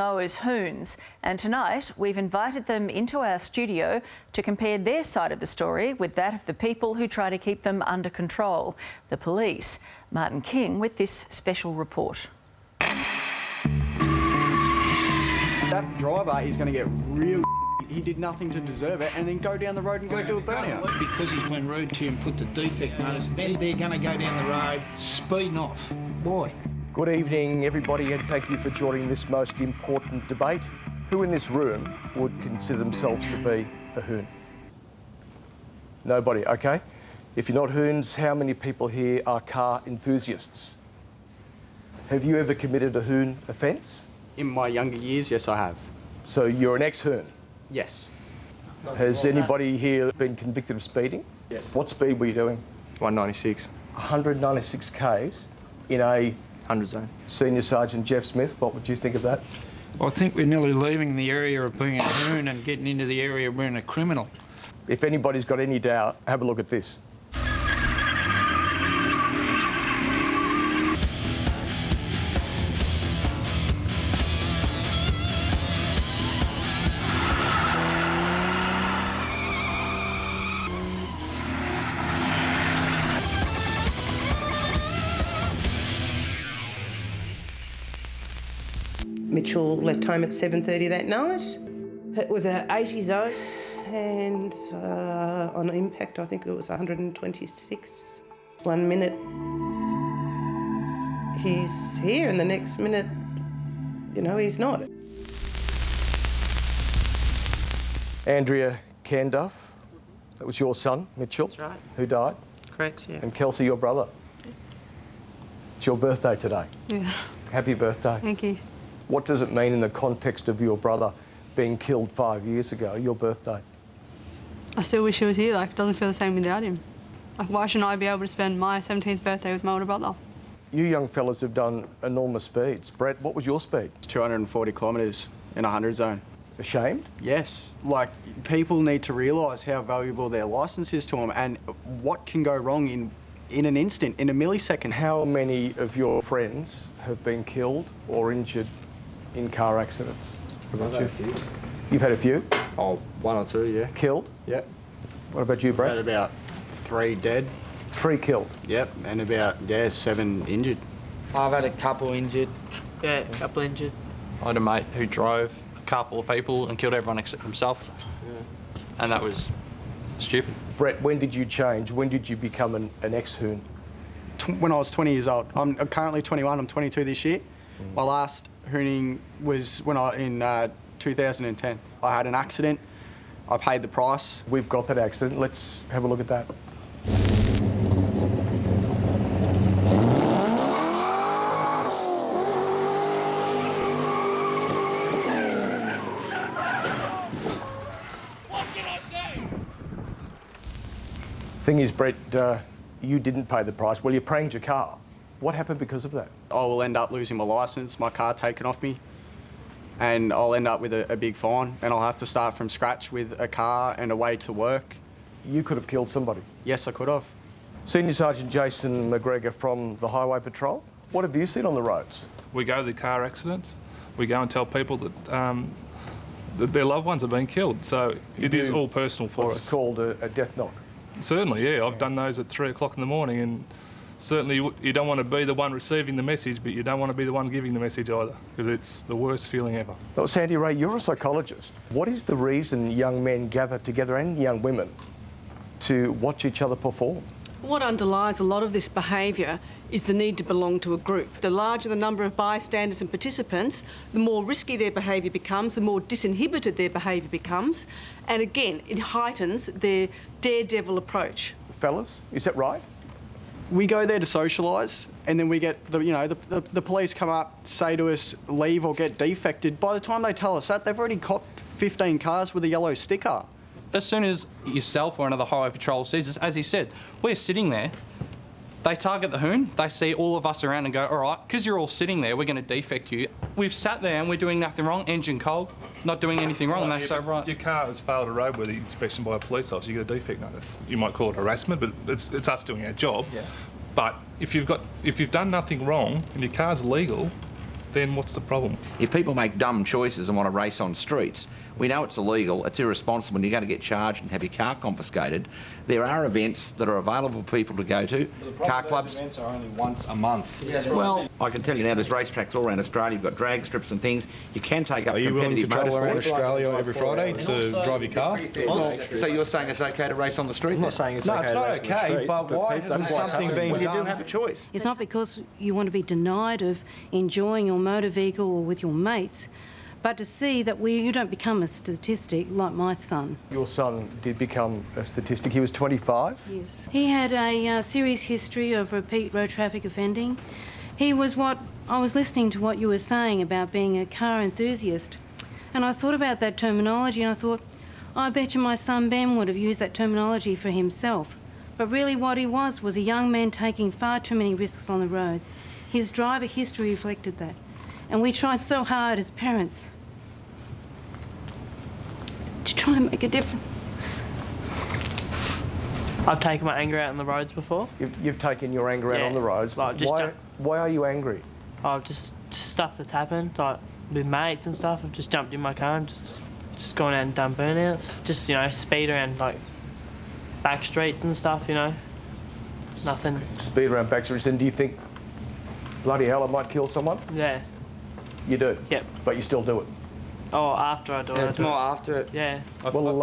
As Hoons, and tonight we've invited them into our studio to compare their side of the story with that of the people who try to keep them under control, the police. Martin King with this special report. That driver is going to get real. He did nothing to deserve it and then go down the road and go do a burnout. Because he's been rude to you and put the defect notice, then they're going to go down the road speeding off. Why? Good evening, everybody, and thank you for joining this most important debate. Who in this room would consider themselves to be a hoon? Nobody, okay. If you're not hoons, how many people here are car enthusiasts? Have you ever committed a hoon offence? In my younger years, yes, I have. So you're an ex-hoon? Yes. Has anybody here been convicted of speeding? Yes. What speed were you doing? 196. 196 k's in a 100 zone. Senior Sergeant Jeff Smith, what would you think of that? I think we're nearly leaving the area of being a hoon and getting into the area of being a criminal. If anybody's got any doubt, have a look at this. Mitchell left home at 7:30 that night. It was a 80 zone and on impact I think it was 126. 1 minute he's here and the next minute, you know, he's not. Andrea Canduff, that was your son, Mitchell. That's right. Who died? Correct, yeah. And Kelsey, your brother. It's your birthday today. Yeah. Happy birthday. Thank you. What does it mean in the context of your brother being killed 5 years ago, your birthday? I still wish he was here. Like, it doesn't feel the same without him. Like, why shouldn't I be able to spend my 17th birthday with my older brother? You young fellas have done enormous speeds. Brett, what was your speed? 240 kilometres in a 100 zone. Ashamed? Yes. Like, people need to realise how valuable their licence is to them and what can go wrong in an instant, in a millisecond. How many of your friends have been killed or injured in car accidents? What about you? You've had a few? Oh, one or two, yeah. Killed? Yep. What about you, Brett? Had about 3 dead. 3 killed? Yep, and about, 7 injured. I've had a couple injured. Yeah, a couple injured. I had a mate who drove a car full of people and killed everyone except himself. Yeah. And that was stupid. Brett, when did you change? When did you become an ex-hoon? When I was 20 years old. I'm currently 21, I'm 22 this year. My last hooning was in 2010. I had an accident, I paid the price. We've got that accident, let's have a look at that. Thing is, Brett, you didn't pay the price. Well, you pranged your car. What happened because of that? I will end up losing my licence, my car taken off me, and I'll end up with a big fine, and I'll have to start from scratch with a car and a way to work. You could have killed somebody. Yes, I could have. Senior Sergeant Jason McGregor from the Highway Patrol. What have you seen on the roads? We go to the car accidents. We go and tell people that, that their loved ones have been killed. So it is all personal for us. It's called a death knock. Certainly, yeah. I've done those at 3 o'clock in the morning, and certainly you don't want to be the one receiving the message, but you don't want to be the one giving the message either, because it's the worst feeling ever. Well, Sandy Ray, you're a psychologist. What is the reason young men gather together, and young women, to watch each other perform? What underlies a lot of this behaviour is the need to belong to a group. The larger the number of bystanders and participants, the more risky their behaviour becomes, the more disinhibited their behaviour becomes, and again, it heightens their daredevil approach. Fellas, is that right? We go there to socialise, and then we get the police come up, say to us, leave or get defected. By the time they tell us that, they've already copped 15 cars with a yellow sticker. As soon as yourself or another highway patrol sees us, as he said, we're sitting there, they target the hoon, they see all of us around and go, all right, because you're all sitting there, we're going to defect you. We've sat there and we're doing nothing wrong, engine cold, not doing anything wrong, and they say, right. Your car has failed a roadworthy inspection by a police officer, you get a defect notice. You might call it harassment, but it's us doing our job. Yeah. But if you've done nothing wrong and your car's legal, then what's the problem? If people make dumb choices and want to race on streets, we know it's illegal, it's irresponsible, and you're going to get charged and have your car confiscated. There are events that are available for people to go to. Car clubs. Events are only once a month. Well, I can tell you now, there's racetracks all around Australia. You've got drag strips and things. You can take up Are you willing to competitive travel around motorsport. Australia every Friday to drive your car? So you're saying it's okay to race on the street? I'm not saying it's okay. No, it's not okay, but why isn't something being done? Well, you do have a choice. It's not because you want to be denied of enjoying your motor vehicle or with your mates, but to see that you don't become a statistic like my son. Your son did become a statistic. He was 25? Yes. He had a serious history of repeat road traffic offending. He was I was listening to what you were saying about being a car enthusiast, and I thought about that terminology and I thought, I bet you my son Ben would have used that terminology for himself. But really what he was a young man taking far too many risks on the roads. His driver history reflected that. And we tried so hard as parents to try and make a difference. I've taken my anger out on the roads before. You've taken your anger out on the roads. Like Why are you angry? Just stuff that's happened, like with mates and stuff. I've just jumped in my car and just gone out and done burnouts. Just, you know, speed around like back streets and stuff, you know. Nothing. Speed around back streets, and do you think, bloody hell, I might kill someone? Yeah. You do? Yep. But you still do it? Oh, after I do it. It's more after it. Yeah. Well,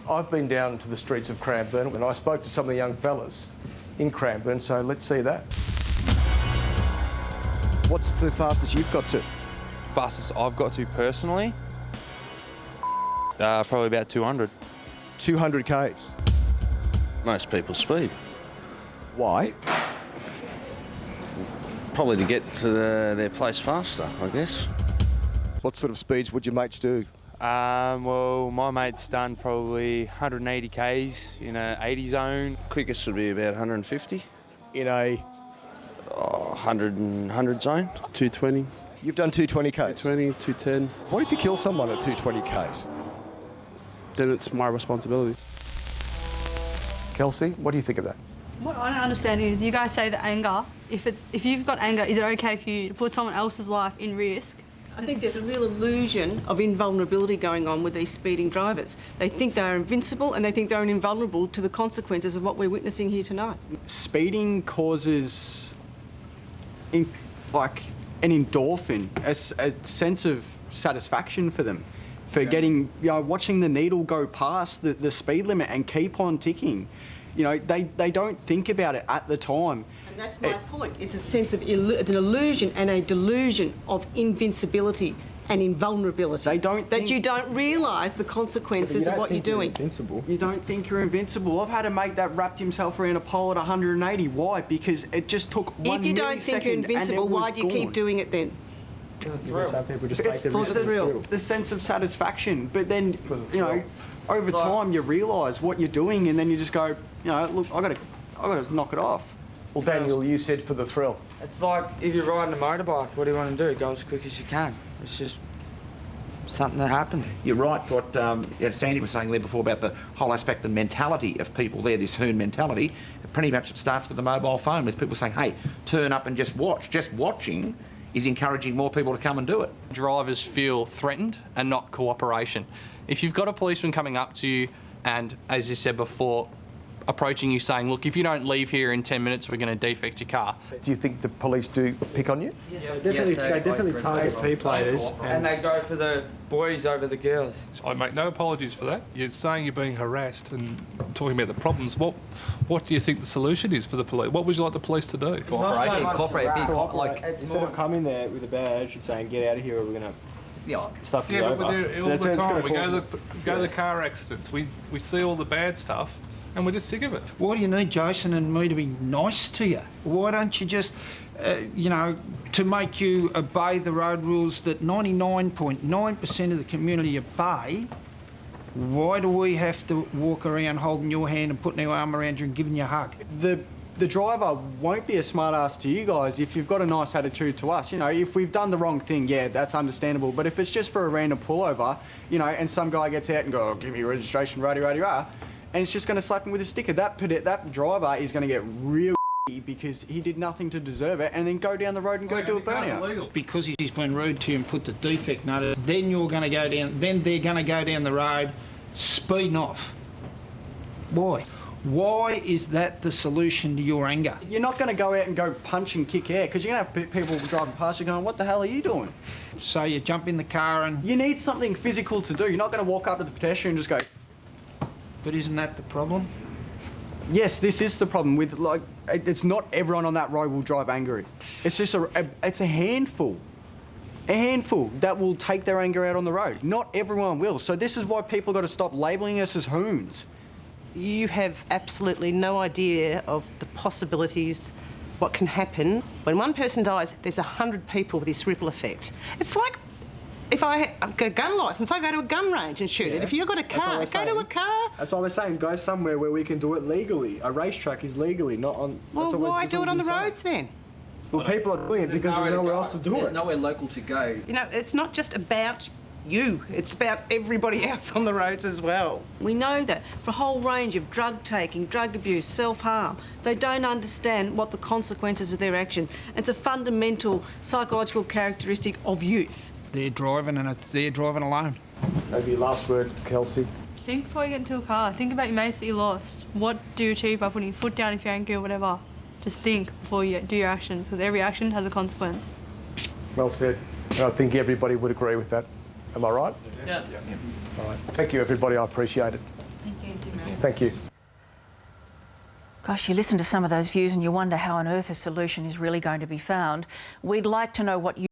I've been down to the streets of Cranbourne and I spoke to some of the young fellas in Cranbourne, so let's see that. What's the fastest you've got to? Fastest I've got to personally? Probably about 200. 200 Ks? Most people speed. Why? Probably to get to their place faster, I guess. What sort of speeds would your mates do? Well, my mate's done probably 180 Ks in an 80 zone. Quickest would be about 150. In a? 100 zone. 220. You've done 220 Ks? 220, 210. What if you kill someone at 220 Ks? Then it's my responsibility. Kelsey, what do you think of that? What I don't understand is you guys say that anger, if you've got anger, is it okay for you to put someone else's life in risk? I think there's a real illusion of invulnerability going on with these speeding drivers. They think they are invincible and they think they're invulnerable to the consequences of what we're witnessing here tonight. Speeding causes an endorphin, a sense of satisfaction for them, for getting, watching the needle go past the speed limit and keep on ticking. They don't think about it at the time. And that's my point. It's a sense of it's an illusion and a delusion of invincibility and invulnerability. They don't think... That you don't realise the consequences of what you're doing. Invincible. You don't think you're invincible. I've had a mate that wrapped himself around a pole at 180. Why? Because it just took 1 millisecond. If you don't think you're invincible, why do you keep doing it then? Some people just take the thrill. The sense of satisfaction. But then, over time you realise what you're doing, and then you just go, look, I got to knock it off. Well, Daniel, you said for the thrill. It's like if you're riding a motorbike, what do you want to do? Go as quick as you can. It's just something that happened. You're right, what Sandy was saying there before about the whole aspect and mentality of people there, this Hoon mentality. Pretty much it starts with the mobile phone, with people saying, hey, turn up and just watch. Just watching is encouraging more people to come and do it. Drivers feel threatened and not cooperation. If you've got a policeman coming up to you and, as you said before, approaching you saying, look, if you don't leave here in 10 minutes, we're going to defect your car. Do you think the police do pick on you? Yeah, they definitely target P-platers. And they go for the boys over the girls. I make no apologies for that. You're saying you're being harassed and talking about the problems. What do you think the solution is for the police? What would you like the police to do? Cooperate. Instead of coming there with a badge and saying, get out of here or we're going to... Stuff is over. But we're there all the time. We go to the car accidents. We see all the bad stuff and we're just sick of it. Why do you need Jason and me to be nice to you? Why don't you just, to make you obey the road rules that 99.9% of the community obey? Why do we have to walk around holding your hand and putting our arm around you and giving you a hug? The driver won't be a smart ass to you guys if you've got a nice attitude to us. If we've done the wrong thing, yeah, that's understandable. But if it's just for a random pullover, and some guy gets out and go, give me your registration, rah, and it's just going to slap him with a sticker, that driver is going to get real because he did nothing to deserve it, and then go down the road and go do a burnout. Because he's been rude to you and put the defect notice, then you're going to go down. Then they're going to go down the road, speeding off. Why? Why is that the solution to your anger? You're not going to go out and go punch and kick air, because you're going to have people driving past you going, what the hell are you doing? So you jump in the car and... You need something physical to do. You're not going to walk up to the pedestrian and just go... But isn't that the problem? Yes, this is the problem with, like, it's not everyone on that road will drive angry. It's just it's a handful that will take their anger out on the road. Not everyone will. So this is why people got to stop labelling us as hoons. You have absolutely no idea of the possibilities, what can happen. When one person dies, there's 100 people with this ripple effect. It's like if I've got a gun licence, I go to a gun range and shoot it. If you've got a car, go to a car. That's what we're saying. Go somewhere where we can do it legally. A racetrack is legally, not on... Well, why do it on the roads then? Well, people are doing it because there's nowhere else to do it. There's nowhere local to go. You know, it's not just about you, it's about everybody else on the roads as well. We know that for a whole range of drug taking, drug abuse, self-harm, they don't understand what the consequences of their action. It's a fundamental psychological characteristic of youth. They're driving and they're driving alone. Maybe last word, Kelsey. Think before you get into a car. Think about your mates that you lost. What do you achieve by putting your foot down if you're angry or whatever? Just think before you do your actions, because every action has a consequence. Well said. And I think everybody would agree with that. Am I right? Yeah. All right. Thank you, everybody. I appreciate it. Thank you. Thank you. Gosh, you listen to some of those views and you wonder how on earth a solution is really going to be found. We'd like to know what you